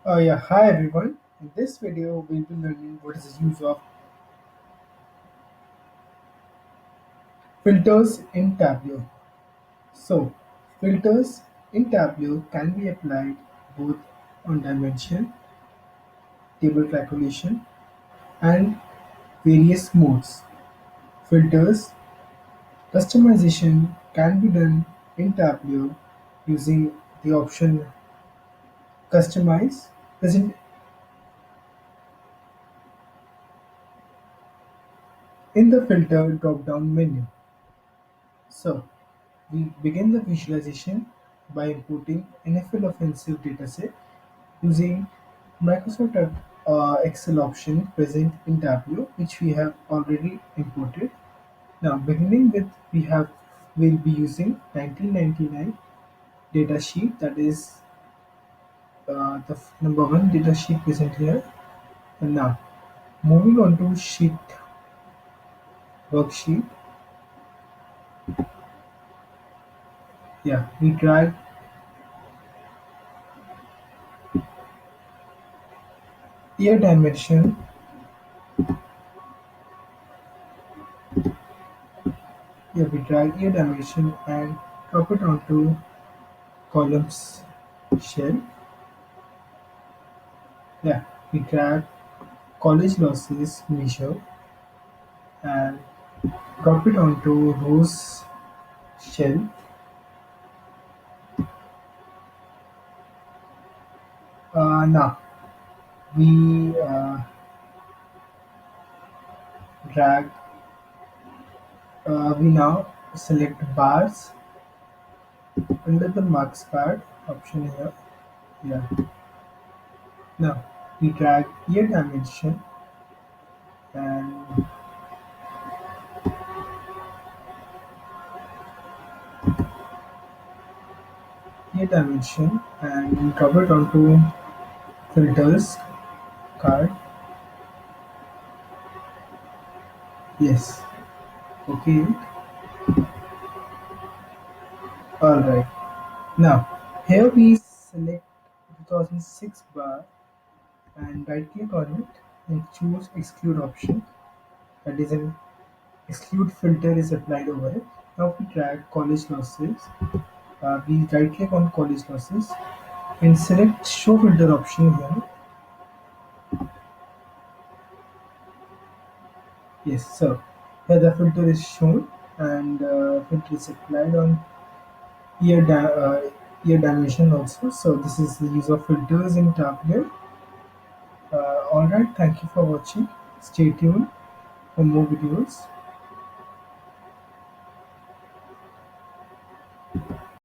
Yeah, hi everyone. In this video, we'll be learning what is the use of filters in Tableau. So, filters in Tableau can be applied both on dimension, table calculation, and various modes. Filters customization can be done in Tableau using the option Customize present in the filter drop-down menu. So, we begin the visualization by importing NFL offensive dataset using Microsoft Excel option present in Tableau, which we have already imported. Now, beginning with we'll be using 1999 data sheet, that is the number one data sheet present here. And now, moving on to sheet worksheet, yeah, we drag year dimension, yeah, we drag year dimension and drop it onto columns shell. Yeah, we drag college losses measure and drop it onto rows shell. Now we drag. We now select bars under the marks card option here. Yeah. Now we drag year dimension and year dimension and drop it onto filters card. Yes. Okay. All right. Now here we select 2006 bar and right click on it and choose exclude option, that is an exclude filter is applied over it. Now we drag college losses, we right click on college losses and select show filter option here. Yes, so here the filter is shown and filter is applied on year dimension also. So this is the use of filters in Tableau. Alright, thank you for watching. Stay tuned for more videos.